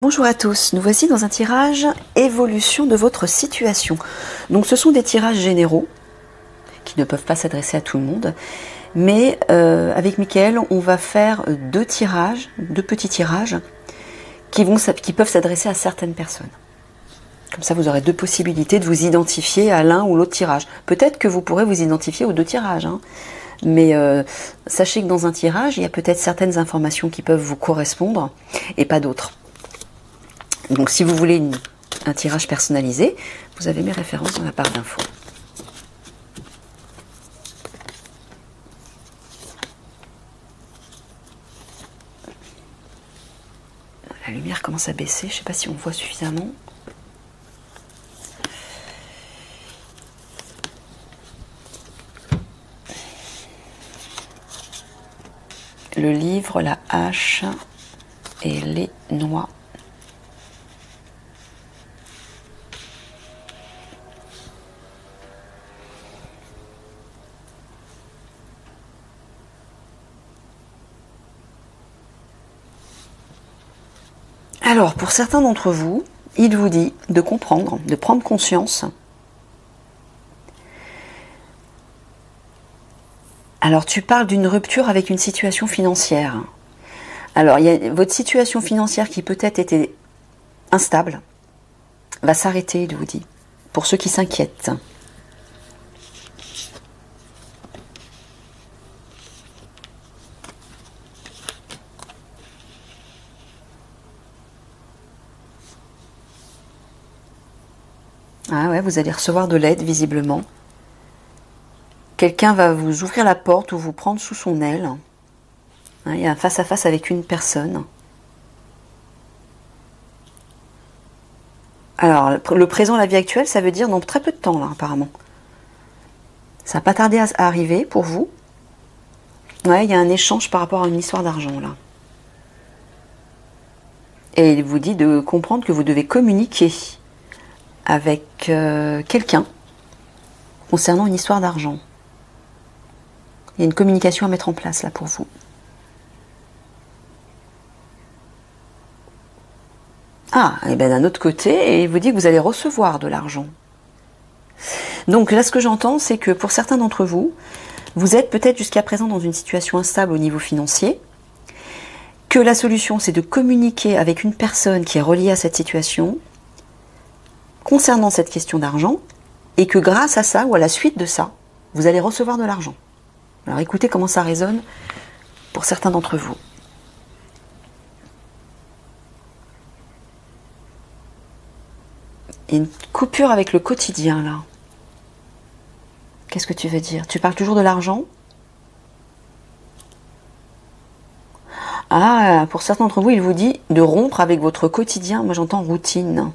Bonjour à tous, nous voici dans un tirage évolution de votre situation. Donc ce sont des tirages généraux qui ne peuvent pas s'adresser à tout le monde, mais avec Mickaël on va faire deux petits tirages qui peuvent s'adresser à certaines personnes. Comme ça vous aurez deux possibilités de vous identifier à l'un ou l'autre tirage. Peut-être que vous pourrez vous identifier aux deux tirages, hein. Mais sachez que dans un tirage il y a peut-être certaines informations qui peuvent vous correspondre et pas d'autres. Donc si vous voulez un tirage personnalisé, vous avez mes références dans la barre d'infos. La lumière commence à baisser, je ne sais pas si on voit suffisamment. Le livre, la hache et les noix. Alors, pour certains d'entre vous, il vous dit de comprendre, de prendre conscience. Alors, tu parles d'une rupture avec une situation financière. Alors, il y a votre situation financière qui peut-être était instable, va s'arrêter, il vous dit, pour ceux qui s'inquiètent. Ah ouais, vous allez recevoir de l'aide, visiblement. Quelqu'un va vous ouvrir la porte ou vous prendre sous son aile. Hein, il y a un face-à-face avec une personne. Alors, le présent, la vie actuelle, ça veut dire dans très peu de temps, là, apparemment. Ça va pas tarder à arriver pour vous. Ouais, il y a un échange par rapport à une histoire d'argent, là. Et il vous dit de comprendre que vous devez communiquer avec quelqu'un concernant une histoire d'argent. Il y a une communication à mettre en place là pour vous. Ah, et bien d'un autre côté, il vous dit que vous allez recevoir de l'argent. Donc là, ce que j'entends, c'est que pour certains d'entre vous, vous êtes peut-être jusqu'à présent dans une situation instable au niveau financier, que la solution, c'est de communiquer avec une personne qui est reliée à cette situation, concernant cette question d'argent, et que grâce à ça, ou à la suite de ça, vous allez recevoir de l'argent. Alors écoutez comment ça résonne pour certains d'entre vous. Il y a une coupure avec le quotidien, là. Qu'est-ce que tu veux dire? Tu parles toujours de l'argent? Ah, pour certains d'entre vous, il vous dit de rompre avec votre quotidien. Moi, j'entends routine.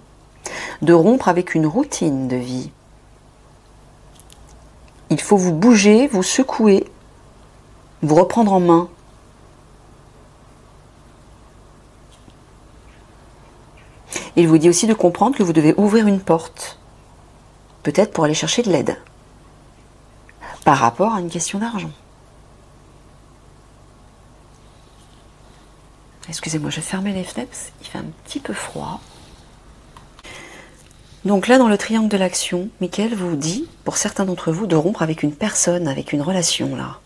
De rompre avec une routine de vie. Il faut vous bouger, vous secouer, vous reprendre en main. Il vous dit aussi de comprendre que vous devez ouvrir une porte, peut-être pour aller chercher de l'aide, par rapport à une question d'argent. Excusez-moi, je vais fermer les fenêtres, il fait un petit peu froid. Donc là, dans le triangle de l'action, Mickaël vous dit, pour certains d'entre vous, de rompre avec une personne, avec une relation, là.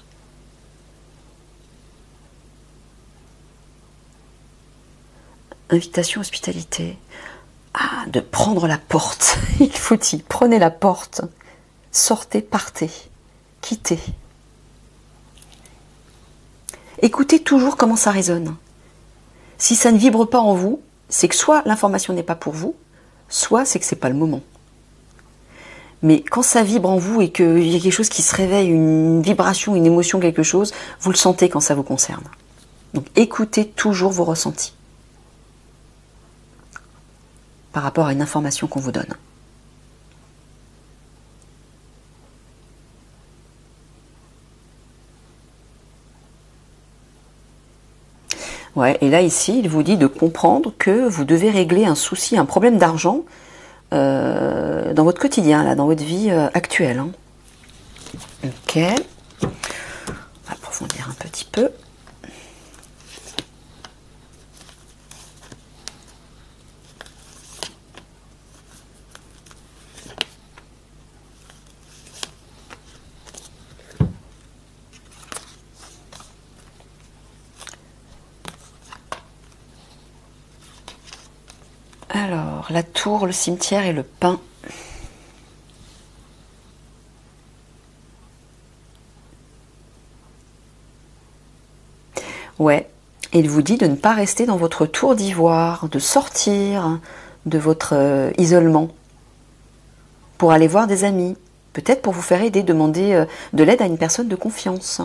Invitation, hospitalité. Ah, de prendre la porte. Il faut y prenez la porte. Sortez, partez. Quittez. Écoutez toujours comment ça résonne. Si ça ne vibre pas en vous, c'est que soit l'information n'est pas pour vous, soit c'est que c'est pas le moment. Mais quand ça vibre en vous et qu'il y a quelque chose qui se réveille, une vibration, une émotion, quelque chose, vous le sentez quand ça vous concerne. Donc écoutez toujours vos ressentis par rapport à une information qu'on vous donne. Ouais, et là ici, il vous dit de comprendre que vous devez régler un souci, un problème d'argent dans votre quotidien, là, dans votre vie actuelle. Hein. Ok. On va approfondir un petit peu. Alors, la tour, le cimetière et le pain. Ouais, il vous dit de ne pas rester dans votre tour d'ivoire, de sortir de votre isolement pour aller voir des amis, peut-être pour vous faire aider, demander de l'aide à une personne de confiance.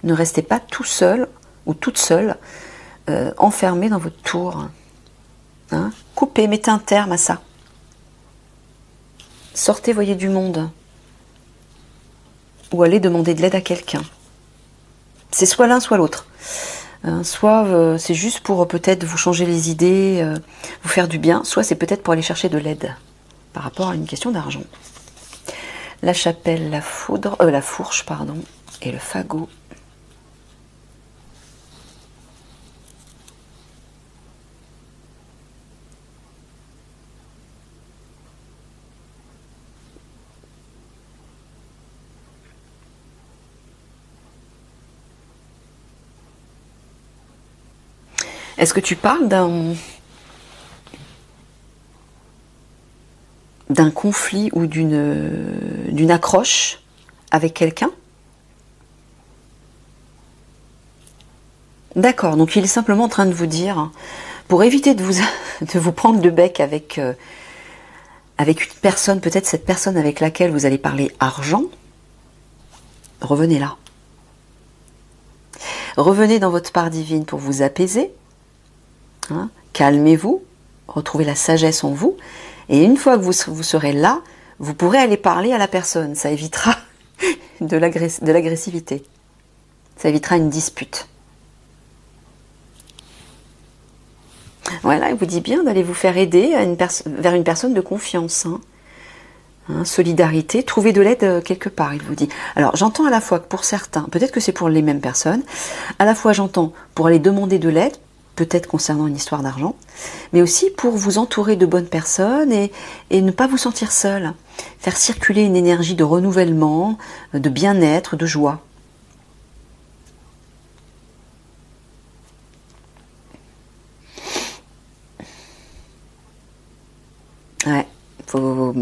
Ne restez pas tout seul ou toute seule enfermé dans votre tour. Hein? Coupez, mettez un terme à ça. Sortez, voyez du monde. Ou allez demander de l'aide à quelqu'un. C'est soit l'un, soit l'autre. Soit c'est juste pour peut-être vous changer les idées, vous faire du bien, soit c'est peut-être pour aller chercher de l'aide par rapport à une question d'argent. La chapelle, la fourche, pardon, et le fagot. Est-ce que tu parles d'un conflit ou d'une accroche avec quelqu'un? D'accord, donc il est simplement en train de vous dire, pour éviter de vous prendre le bec avec une personne, peut-être cette personne avec laquelle vous allez parler argent, revenez là. Revenez dans votre part divine pour vous apaiser. Hein, calmez-vous, retrouvez la sagesse en vous, et une fois que vous serez là, vous pourrez aller parler à la personne. Ça évitera de l'agressivité. Ça évitera une dispute. Voilà, il vous dit bien d'aller vous faire aider vers une personne de confiance. Solidarité, trouver de l'aide quelque part, il vous dit. Alors j'entends à la fois que pour certains, peut-être que c'est pour les mêmes personnes, à la fois j'entends pour aller demander de l'aide, peut-être concernant une histoire d'argent, mais aussi pour vous entourer de bonnes personnes et ne pas vous sentir seul. Faire circuler une énergie de renouvellement, de bien-être, de joie. Ouais, faut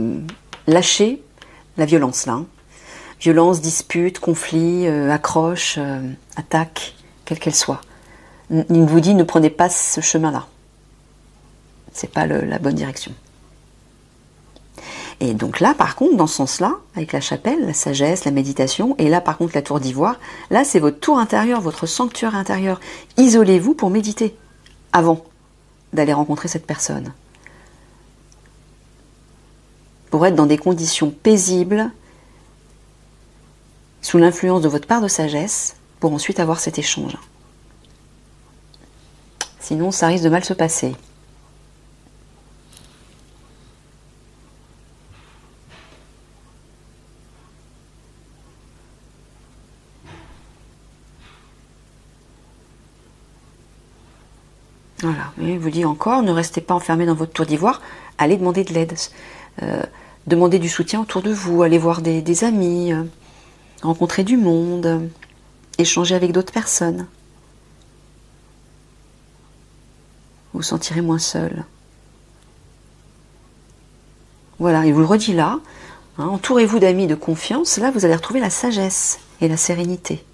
lâcher la violence là. Violence, dispute, conflit, accroche, attaque, quelle qu'elle soit. Il vous dit ne prenez pas ce chemin-là. C'est pas la bonne direction. Et donc là, par contre, dans ce sens-là, avec la chapelle, la sagesse, la méditation, et là, par contre, la tour d'ivoire, là, c'est votre tour intérieur, votre sanctuaire intérieur. Isolez-vous pour méditer avant d'aller rencontrer cette personne. Pour être dans des conditions paisibles, sous l'influence de votre part de sagesse, pour ensuite avoir cet échange. Sinon, ça risque de mal se passer. Voilà, et il vous dit encore, ne restez pas enfermé dans votre tour d'ivoire, allez demander de l'aide. Demandez du soutien autour de vous, allez voir des amis, rencontrer du monde, échanger avec d'autres personnes. Vous vous sentirez moins seul. Voilà, il vous le redit là, entourez-vous d'amis de confiance, là vous allez retrouver la sagesse et la sérénité.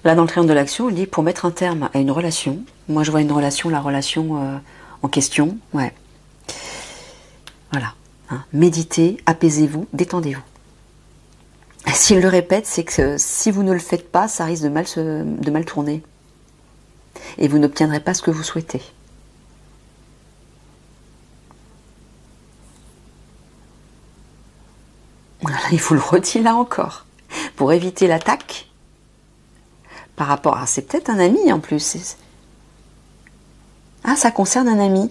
Là, dans le triangle de l'action, il dit pour mettre un terme à une relation. Moi, je vois une relation, la relation en question. Ouais. Voilà. Méditez, apaisez-vous, détendez-vous. S'il le répète, c'est que si vous ne le faites pas, ça risque de mal tourner. Et vous n'obtiendrez pas ce que vous souhaitez. Voilà, il vous le redit là encore. Pour éviter l'attaque, par rapport à... C'est peut-être un ami en plus. Ah, ça concerne un ami.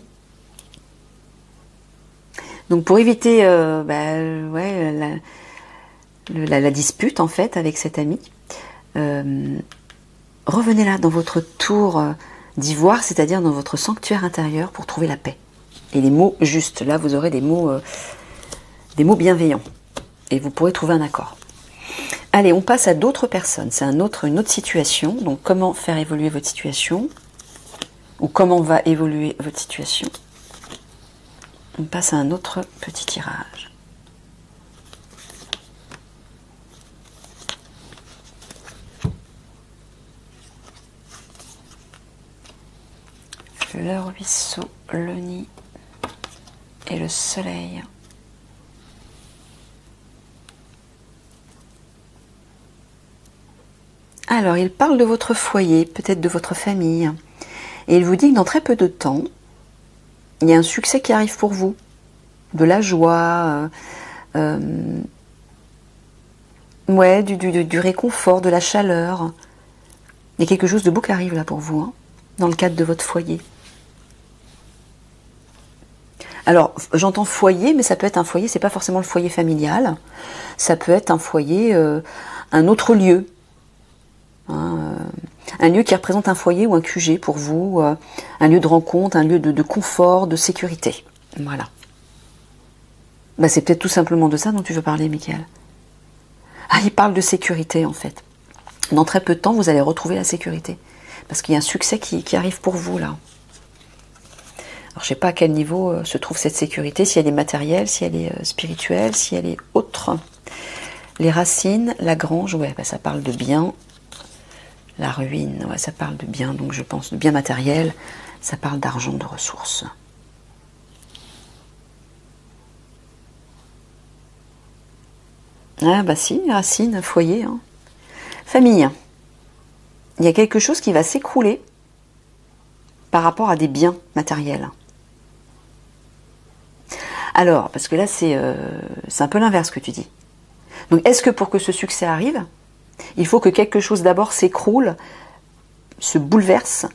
Donc pour éviter la dispute en fait avec cet ami, revenez là dans votre tour d'ivoire, c'est-à-dire dans votre sanctuaire intérieur pour trouver la paix. Et les mots justes, là vous aurez des mots bienveillants. Et vous pourrez trouver un accord. Allez, on passe à d'autres personnes. C'est une autre situation. Donc comment faire évoluer votre situation? Ou comment va évoluer votre situation? On passe à un autre petit tirage. Le ruisseau, le nid et le soleil. Alors, il parle de votre foyer, peut-être de votre famille. Et il vous dit que dans très peu de temps, il y a un succès qui arrive pour vous. De la joie, ouais, du réconfort, de la chaleur. Il y a quelque chose de beau qui arrive là pour vous, hein, dans le cadre de votre foyer. Alors, j'entends foyer, mais ça peut être un foyer, c'est pas forcément le foyer familial. Ça peut être un foyer, un autre lieu. Hein, un lieu qui représente un foyer ou un QG pour vous, un lieu de rencontre, un lieu de confort, de sécurité. Voilà. Bah, c'est peut-être tout simplement de ça dont tu veux parler, Michael. Ah, il parle de sécurité, en fait. Dans très peu de temps, vous allez retrouver la sécurité. Parce qu'il y a un succès qui arrive pour vous, là. Alors, je ne sais pas à quel niveau se trouve cette sécurité, si elle est matérielle, si elle est spirituelle, si elle est autre. Les racines, la grange, ouais, bah, ça parle de bien. La ruine, ouais, ça parle de bien, donc je pense de bien matériel. Ça parle d'argent, de ressources. Ah bah si, racines, foyer. Hein. Famille. Il y a quelque chose qui va s'écrouler par rapport à des biens matériels. Alors, parce que là, c'est un peu l'inverse que tu dis. Donc, est-ce que pour que ce succès arrive, il faut que quelque chose d'abord s'écroule, se bouleverse,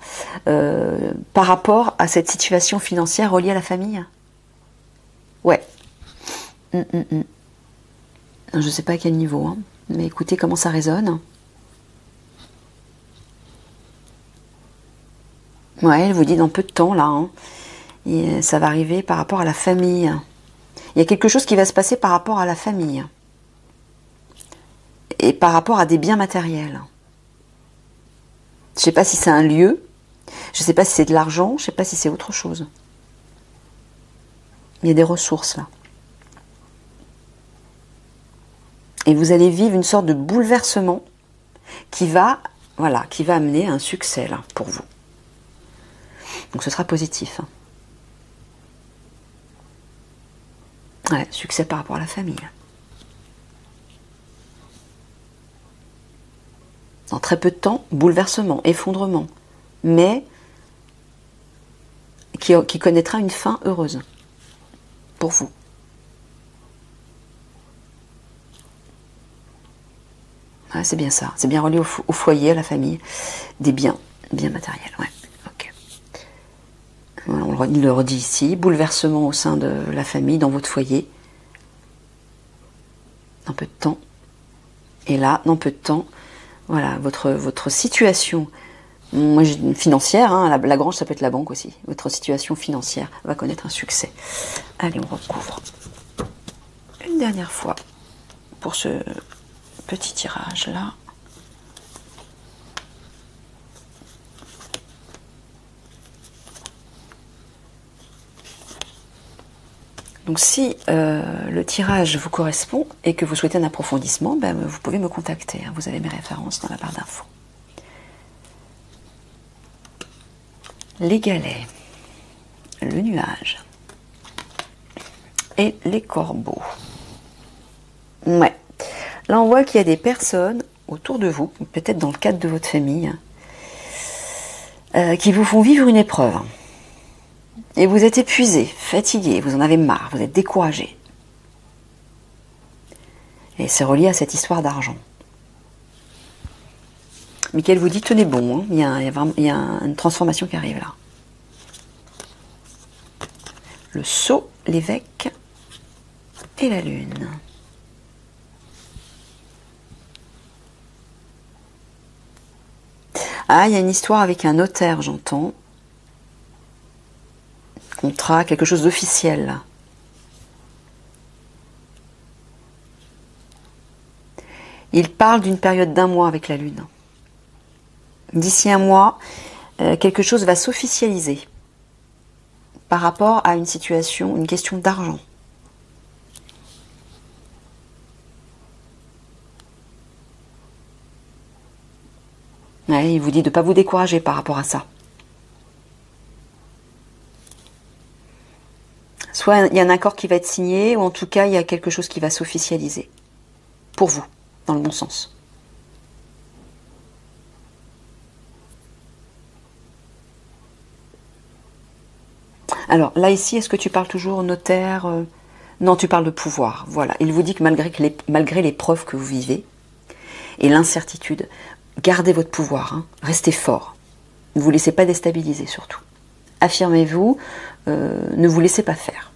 par rapport à cette situation financière reliée à la famille? Ouais. Je ne sais pas à quel niveau, hein, mais écoutez comment ça résonne. Ouais, elle vous dit dans peu de temps, là, hein, et ça va arriver par rapport à la famille. Il y a quelque chose qui va se passer par rapport à la famille. Et par rapport à des biens matériels. Je ne sais pas si c'est un lieu, je ne sais pas si c'est de l'argent, je ne sais pas si c'est autre chose. Il y a des ressources, là. Et vous allez vivre une sorte de bouleversement qui va, voilà, qui va amener à un succès, là, pour vous. Donc ce sera positif. Ouais, succès par rapport à la famille. Dans très peu de temps, bouleversement, effondrement, mais qui connaîtra une fin heureuse pour vous. Ouais, c'est bien ça, c'est bien relié au foyer, à la famille, des biens matériels, ouais. Il le redit ici, bouleversement au sein de la famille, dans votre foyer, dans peu de temps. Et là, dans peu de temps, voilà, votre situation financière, hein, la grange, ça peut être la banque aussi, votre situation financière va connaître un succès. Allez, on recouvre une dernière fois pour ce petit tirage-là. Donc si le tirage vous correspond et que vous souhaitez un approfondissement, ben, vous pouvez me contacter. Hein, vous avez mes références dans la barre d'infos. Les galets, le nuage et les corbeaux. Ouais. Là, on voit qu'il y a des personnes autour de vous, peut-être dans le cadre de votre famille, qui vous font vivre une épreuve. Et vous êtes épuisé, fatigué, vous en avez marre, vous êtes découragé. Et c'est relié à cette histoire d'argent. Michael vous dit, tenez bon, hein, il y a une transformation qui arrive là. Le sceau, l'évêque et la lune. Ah, il y a une histoire avec un notaire, j'entends. Contrat, quelque chose d'officiel. Il parle d'une période d'1 mois avec la Lune. D'ici 1 mois, quelque chose va s'officialiser par rapport à une situation, une question d'argent. Ouais, il vous dit de ne pas vous décourager par rapport à ça. Soit il y a un accord qui va être signé, ou en tout cas il y a quelque chose qui va s'officialiser. Pour vous, dans le bon sens. Alors là ici, est-ce que tu parles toujours au notaire? Non, tu parles de pouvoir. Voilà. Il vous dit que malgré les preuves que vous vivez et l'incertitude, gardez votre pouvoir. Hein. Restez fort. Ne vous laissez pas déstabiliser surtout. Affirmez-vous, ne vous laissez pas faire.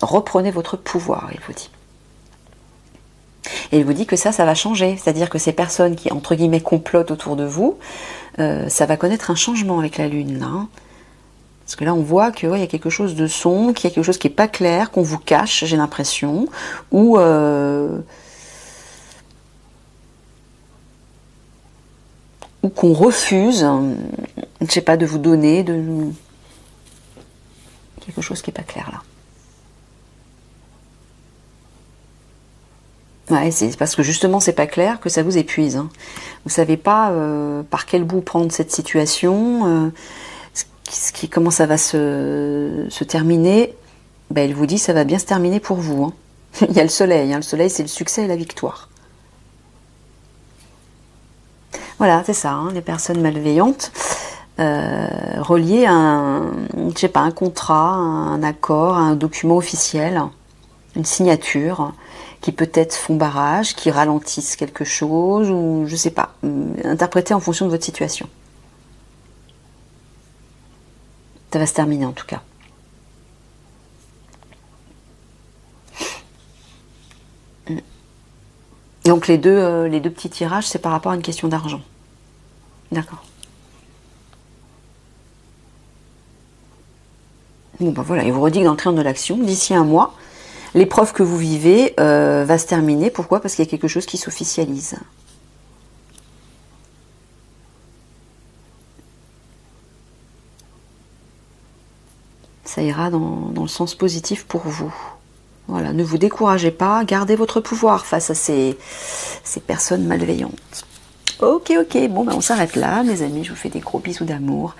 Reprenez votre pouvoir, il vous dit. Et il vous dit que ça va changer. C'est-à-dire que ces personnes qui, entre guillemets, complotent autour de vous, ça va connaître un changement avec la Lune. Là, hein. Parce que là, on voit qu'il y a quelque chose de sombre, qu'il y a quelque chose qui n'est pas clair, qu'on vous cache, j'ai l'impression, ou qu'on refuse, je ne sais pas, de vous donner, quelque chose qui n'est pas clair là. Ouais, c'est parce que justement c'est pas clair que ça vous épuise. Hein. Vous savez pas par quel bout prendre cette situation, comment ça va se terminer. Ben, elle vous dit ça va bien se terminer pour vous. Hein. Il y a le soleil, hein. Le soleil c'est le succès et la victoire. Voilà, c'est ça, hein, les personnes malveillantes reliées à je sais pas, un contrat, un accord, un document officiel, une signature qui peut-être font barrage, qui ralentissent quelque chose, ou je sais pas, interprétez en fonction de votre situation. Ça va se terminer en tout cas. Donc les deux petits tirages, c'est par rapport à une question d'argent. D'accord. Bon ben voilà, il vous redit que dans le triangle de l'action, d'ici 1 mois, l'épreuve que vous vivez va se terminer. Pourquoi? Parce qu'il y a quelque chose qui s'officialise. Ça ira dans le sens positif pour vous. Voilà, ne vous découragez pas, gardez votre pouvoir face à ces personnes malveillantes. Ok, bon ben on s'arrête là, mes amis, je vous fais des gros bisous d'amour.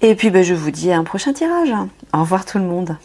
Et puis ben, je vous dis à un prochain tirage. Au revoir tout le monde.